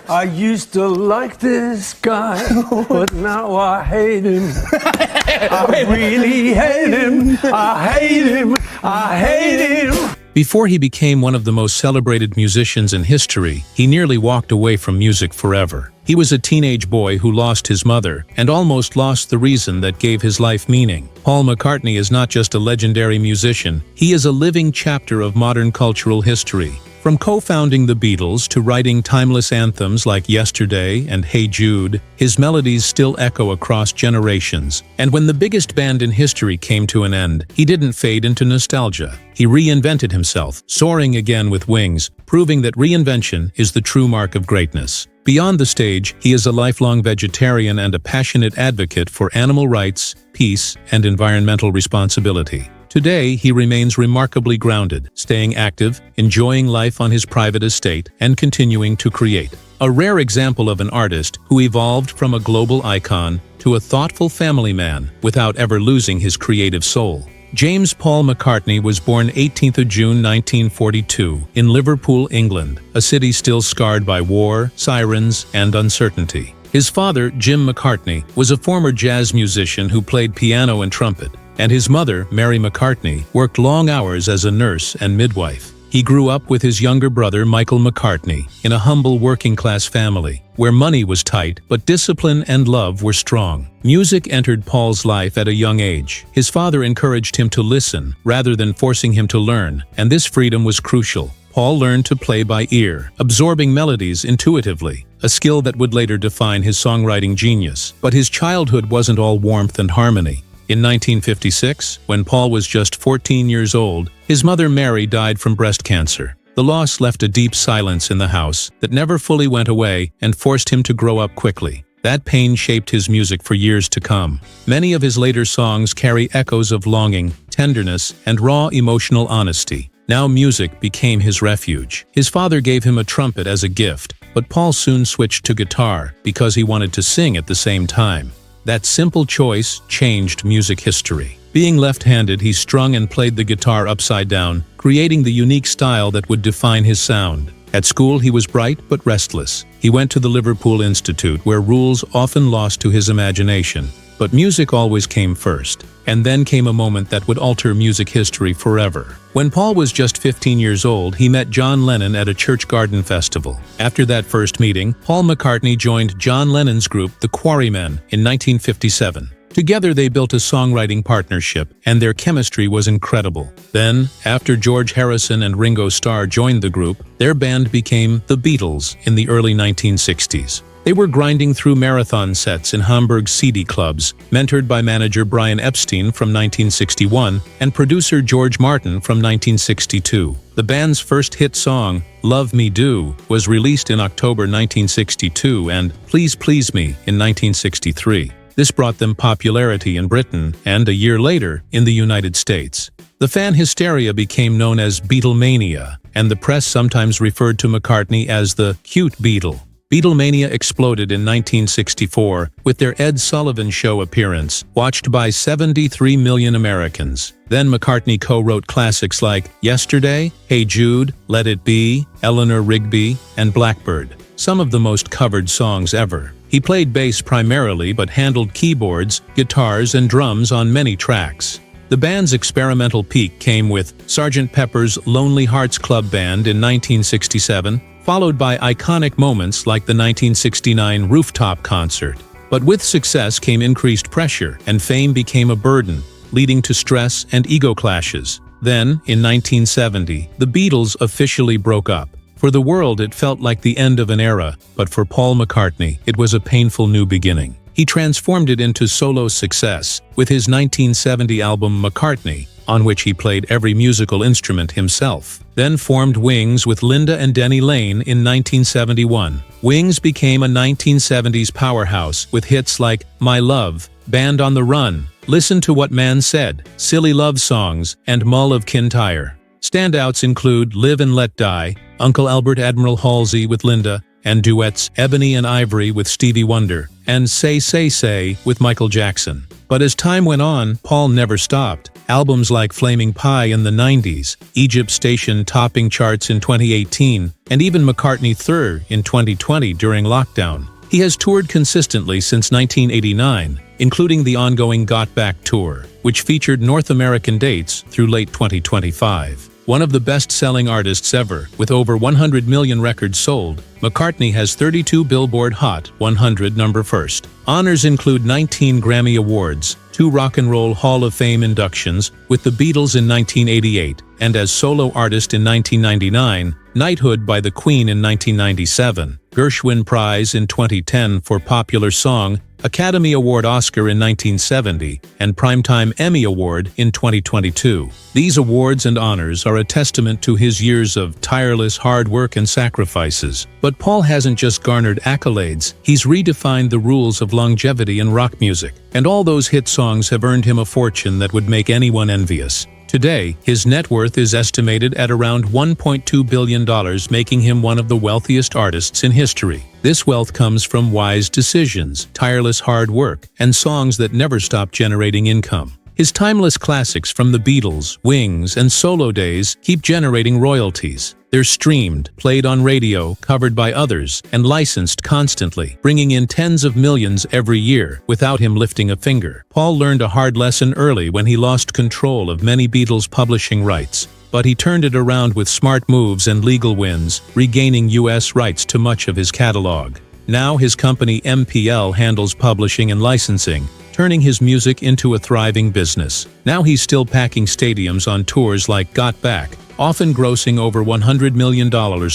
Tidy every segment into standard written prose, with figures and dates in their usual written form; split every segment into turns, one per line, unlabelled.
I used to like this guy, but now I hate him. I really hate him. I hate him. I hate him.
Before he became one of the most celebrated musicians in history, he nearly walked away from music forever. He was a teenage boy who lost his mother and almost lost the reason that gave his life meaning. Paul McCartney is not just a legendary musician, he is a living chapter of modern cultural history. From co-founding the Beatles to writing timeless anthems like Yesterday and Hey Jude, his melodies still echo across generations. And when the biggest band in history came to an end, he didn't fade into nostalgia. He reinvented himself, soaring again with wings, proving that reinvention is the true mark of greatness. Beyond the stage, he is a lifelong vegetarian and a passionate advocate for animal rights, peace, and environmental responsibility. Today, he remains remarkably grounded, staying active, enjoying life on his private estate, and continuing to create. A rare example of an artist who evolved from a global icon to a thoughtful family man without ever losing his creative soul. James Paul McCartney was born 18th of June 1942 in Liverpool, England, a city still scarred by war, sirens, and uncertainty. His father, Jim McCartney, was a former jazz musician who played piano and trumpet, and his mother, Mary McCartney, worked long hours as a nurse and midwife. He grew up with his younger brother, Michael McCartney, in a humble working-class family, where money was tight, but discipline and love were strong. Music entered Paul's life at a young age. His father encouraged him to listen, rather than forcing him to learn, and this freedom was crucial. Paul learned to play by ear, absorbing melodies intuitively, a skill that would later define his songwriting genius. But his childhood wasn't all warmth and harmony. In 1956, when Paul was just 14 years old, his mother Mary died from breast cancer. The loss left a deep silence in the house that never fully went away and forced him to grow up quickly. That pain shaped his music for years to come. Many of his later songs carry echoes of longing, tenderness, and raw emotional honesty. Now music became his refuge. His father gave him a trumpet as a gift, but Paul soon switched to guitar because he wanted to sing at the same time. That simple choice changed music history. Being left-handed, he strung and played the guitar upside down, creating the unique style that would define his sound. At school, he was bright but restless. He went to the Liverpool Institute, where rules often lost to his imagination. But music always came first. And then came a moment that would alter music history forever. When Paul was just 15 years old, he met John Lennon at a church garden festival. After that first meeting, Paul McCartney joined John Lennon's group, the Quarrymen, in 1957. Together they built a songwriting partnership, and their chemistry was incredible. Then, after George Harrison and Ringo Starr joined the group, their band became the Beatles in the early 1960s. They were grinding through marathon sets in Hamburg's seedy clubs, mentored by manager Brian Epstein from 1961 and producer George Martin from 1962. The band's first hit song, Love Me Do, was released in October 1962 and Please Please Me in 1963. This brought them popularity in Britain and, a year later, in the United States. The fan hysteria became known as Beatlemania, and the press sometimes referred to McCartney as the cute Beatle. Beatlemania exploded in 1964 with their Ed Sullivan Show appearance, watched by 73 million Americans. Then McCartney co-wrote classics like Yesterday, Hey Jude, Let It Be, Eleanor Rigby, and Blackbird, some of the most covered songs ever. He played bass primarily but handled keyboards, guitars, and drums on many tracks. The band's experimental peak came with Sgt. Pepper's Lonely Hearts Club Band in 1967, followed by iconic moments like the 1969 rooftop concert. But with success came increased pressure, and fame became a burden, leading to stress and ego clashes. Then, in 1970, the Beatles officially broke up. For the world, it felt like the end of an era, but for Paul McCartney, it was a painful new beginning. He transformed it into solo success with his 1970 album McCartney, on which he played every musical instrument himself. Then formed Wings with Linda and Denny Lane in 1971. Wings became a 1970s powerhouse with hits like My Love, Band on the Run, Listen to What Man Said, Silly Love Songs, and Mull of Kintyre. Standouts include Live and Let Die, Uncle Albert Admiral Halsey with Linda, and duets Ebony and Ivory with Stevie Wonder, and Say Say Say with Michael Jackson. But as time went on, Paul never stopped. Albums like Flaming Pie in the 90s, Egypt Station topping charts in 2018, and even McCartney 3rd in 2020 during lockdown. He has toured consistently since 1989, including the ongoing Got Back Tour, which featured North American dates through late 2025. One of the best-selling artists ever, with over 100 million records sold, McCartney has 32 Billboard Hot 100 number first. Honors include 19 Grammy Awards, 2 Rock and Roll Hall of Fame inductions with the Beatles in 1988, and as solo artist in 1999, knighthood by the Queen in 1997, Gershwin Prize in 2010 for Popular Song, Academy Award Oscar in 1970, and Primetime Emmy Award in 2022. These awards and honors are a testament to his years of tireless hard work and sacrifices. But Paul hasn't just garnered accolades, he's redefined the rules of longevity in rock music, and all those hit songs have earned him a fortune that would make anyone envious. Today, his net worth is estimated at around $1.2 billion, making him one of the wealthiest artists in history. This wealth comes from wise decisions, tireless hard work, and songs that never stop generating income. His timeless classics from the Beatles, Wings, and solo days keep generating royalties. They're streamed, played on radio, covered by others, and licensed constantly, bringing in tens of millions every year without him lifting a finger. Paul learned a hard lesson early when he lost control of many Beatles publishing rights, but he turned it around with smart moves and legal wins, regaining U.S. rights to much of his catalog. Now his company MPL handles publishing and licensing, turning his music into a thriving business. Now he's still packing stadiums on tours like Got Back, often grossing over $100 million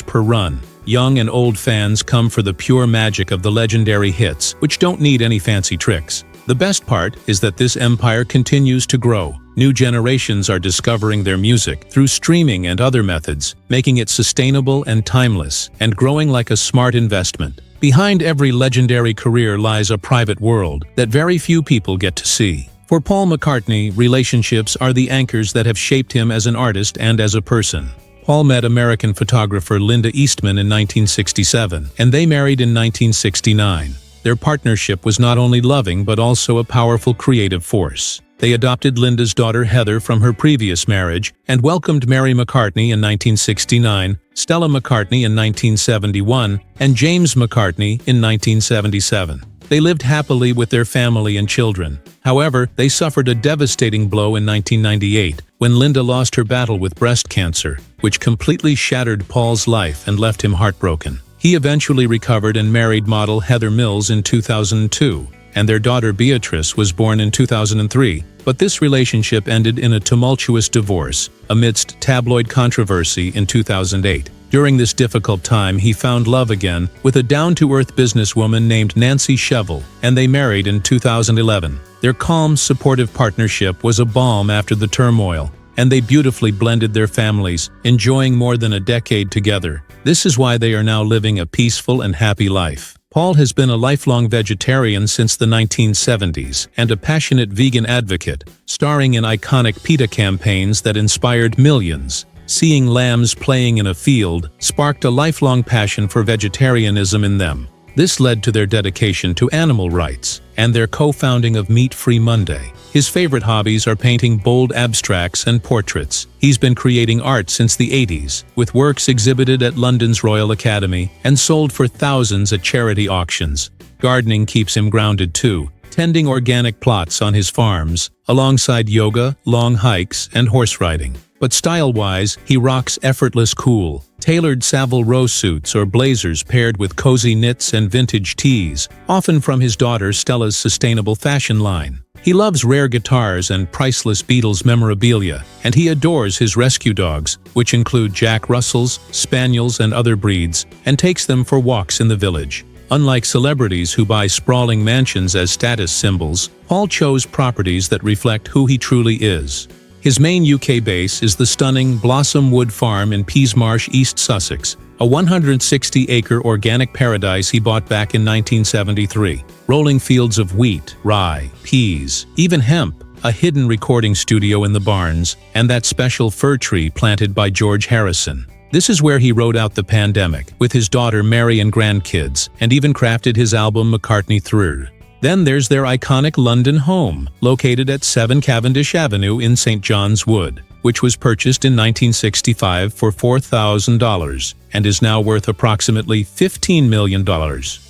per run. Young and old fans come for the pure magic of the legendary hits, which don't need any fancy tricks. The best part is that this empire continues to grow. New generations are discovering their music through streaming and other methods, making it sustainable and timeless, and growing like a smart investment. Behind every legendary career lies a private world that very few people get to see. For Paul McCartney, relationships are the anchors that have shaped him as an artist and as a person. Paul met American photographer Linda Eastman in 1967, and they married in 1969. Their partnership was not only loving but also a powerful creative force. They adopted Linda's daughter Heather from her previous marriage and welcomed Mary McCartney in 1969, Stella McCartney in 1971, and James McCartney in 1977. They lived happily with their family and children. However, they suffered a devastating blow in 1998 when Linda lost her battle with breast cancer, which completely shattered Paul's life and left him heartbroken. He eventually recovered and married model Heather Mills in 2002, and their daughter Beatrice was born in 2003, but this relationship ended in a tumultuous divorce amidst tabloid controversy in 2008. During this difficult time, he found love again with a down-to-earth businesswoman named Nancy Shevell, and they married in 2011. Their calm, supportive partnership was a balm after the turmoil, and they beautifully blended their families, enjoying more than a decade together. This is why they are now living a peaceful and happy life. Paul has been a lifelong vegetarian since the 1970s and a passionate vegan advocate, starring in iconic PETA campaigns that inspired millions. Seeing lambs playing in a field sparked a lifelong passion for vegetarianism in them. This led to their dedication to animal rights and their co-founding of Meat Free Monday. His favorite hobbies are painting bold abstracts and portraits. He's been creating art since the 80s, with works exhibited at London's Royal Academy and sold for thousands at charity auctions. Gardening keeps him grounded too, tending organic plots on his farms, alongside yoga, long hikes, and horse riding. But style-wise, he rocks effortless cool, tailored Savile Row suits or blazers paired with cozy knits and vintage tees, often from his daughter Stella's sustainable fashion line. He loves rare guitars and priceless Beatles memorabilia, and he adores his rescue dogs, which include Jack Russells, Spaniels, and other breeds, and takes them for walks in the village. Unlike celebrities who buy sprawling mansions as status symbols, Paul chose properties that reflect who he truly is. His main UK base is the stunning Blossom Wood Farm in Peasmarsh, East Sussex, a 160-acre organic paradise he bought back in 1973. Rolling fields of wheat, rye, peas, even hemp, a hidden recording studio in the barns, and that special fir tree planted by George Harrison. This is where he rode out the pandemic, with his daughter Mary and grandkids, and even crafted his album McCartney 3rd. Then there's their iconic London home, located at 7 Cavendish Avenue in St. John's Wood, which was purchased in 1965 for $4,000 and is now worth approximately $15 million.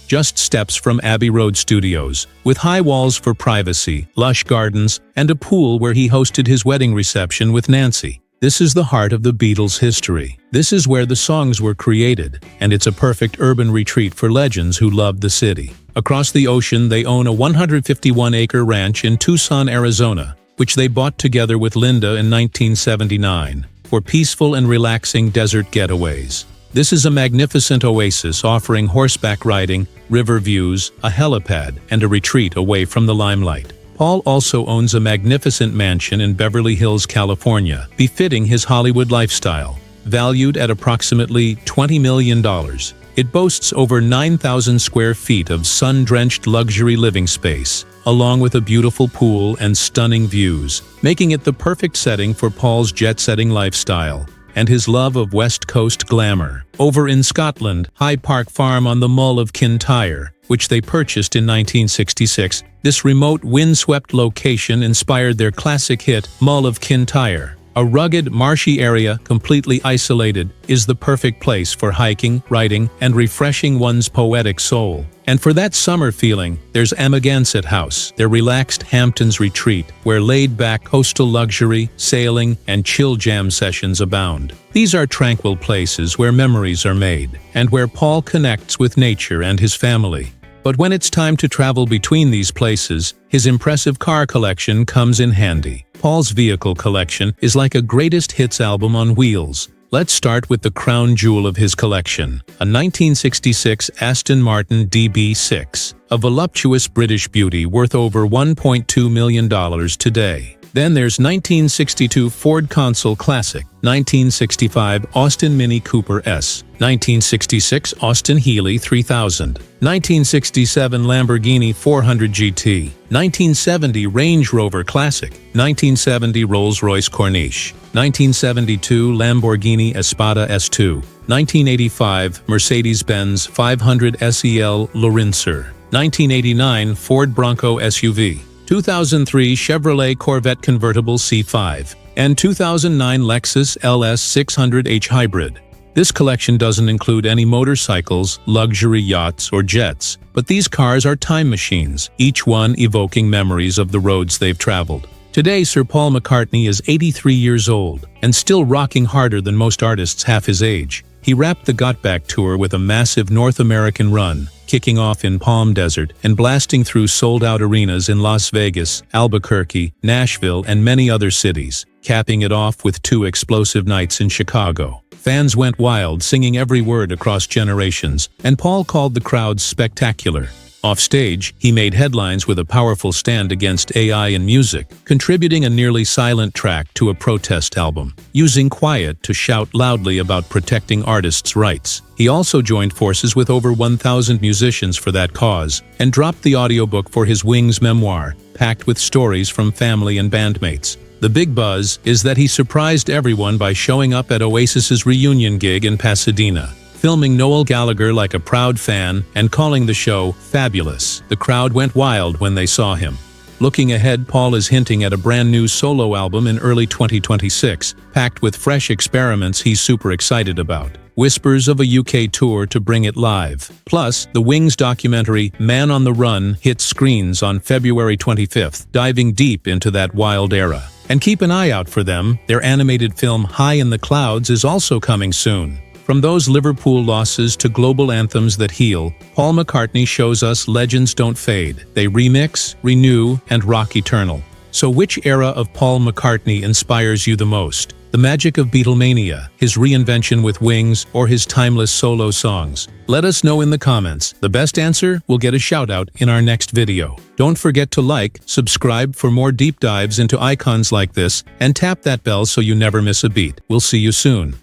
Just steps from Abbey Road Studios, with high walls for privacy, lush gardens, and a pool where he hosted his wedding reception with Nancy. This is the heart of the Beatles' history. This is where the songs were created, and it's a perfect urban retreat for legends who loved the city. Across the ocean, they own a 151-acre ranch in Tucson, Arizona, which they bought together with Linda in 1979 for peaceful and relaxing desert getaways. This is a magnificent oasis offering horseback riding, river views, a helipad, and a retreat away from the limelight. Paul also owns a magnificent mansion in Beverly Hills, California, befitting his Hollywood lifestyle, valued at approximately $20 million. It boasts over 9,000 square feet of sun-drenched luxury living space, along with a beautiful pool and stunning views, making it the perfect setting for Paul's jet-setting lifestyle and his love of West Coast glamour. Over in Scotland, High Park Farm on the Mull of Kintyre, which they purchased in 1966, this remote, windswept location inspired their classic hit, Mull of Kintyre. A rugged, marshy area, completely isolated, is the perfect place for hiking, riding, and refreshing one's poetic soul. And for that summer feeling, there's Amagansett House, their relaxed Hamptons retreat, where laid-back coastal luxury, sailing, and chill jam sessions abound. These are tranquil places where memories are made, and where Paul connects with nature and his family. But when it's time to travel between these places, his impressive car collection comes in handy. Paul's vehicle collection is like a greatest hits album on wheels. Let's start with the crown jewel of his collection, a 1966 Aston Martin DB6, a voluptuous British beauty worth over $1.2 million today. Then there's 1962 Ford Consul Classic, 1965 Austin Mini Cooper S, 1966 Austin Healey 3000, 1967 Lamborghini 400 GT, 1970 Range Rover Classic, 1970 Rolls-Royce Corniche, 1972 Lamborghini Espada S2, 1985 Mercedes-Benz 500 SEL Lorincer, 1989 Ford Bronco SUV, 2003 Chevrolet Corvette Convertible C5, and 2009 Lexus LS 600H Hybrid. This collection doesn't include any motorcycles, luxury yachts, or jets, but these cars are time machines, each one evoking memories of the roads they've traveled. Today, Sir Paul McCartney is 83 years old, and still rocking harder than most artists half his age. He wrapped the Got Back tour with a massive North American run, kicking off in Palm Desert and blasting through sold-out arenas in Las Vegas, Albuquerque, Nashville, and many other cities, capping it off with 2 explosive nights in Chicago. Fans went wild, singing every word across generations, and Paul called the crowds spectacular. Offstage, he made headlines with a powerful stand against AI in music, contributing a nearly silent track to a protest album, using quiet to shout loudly about protecting artists' rights. He also joined forces with over 1,000 musicians for that cause, and dropped the audiobook for his Wings memoir, packed with stories from family and bandmates. The big buzz is that he surprised everyone by showing up at Oasis's reunion gig in Pasadena, filming Noel Gallagher like a proud fan and calling the show fabulous. The crowd went wild when they saw him. Looking ahead, Paul is hinting at a brand new solo album in early 2026, packed with fresh experiments he's super excited about. Whispers of a UK tour to bring it live. Plus, the Wings documentary Man on the Run hits screens on February 25th, diving deep into that wild era. And keep an eye out for them. Their animated film High in the Clouds is also coming soon. From those Liverpool losses to global anthems that heal, Paul McCartney shows us legends don't fade. They remix, renew, and rock eternal. So which era of Paul McCartney inspires you the most? The magic of Beatlemania, his reinvention with Wings, or his timeless solo songs? Let us know in the comments. The best answer will get a shout-out in our next video. Don't forget to like, subscribe for more deep dives into icons like this, and tap that bell so you never miss a beat. We'll see you soon.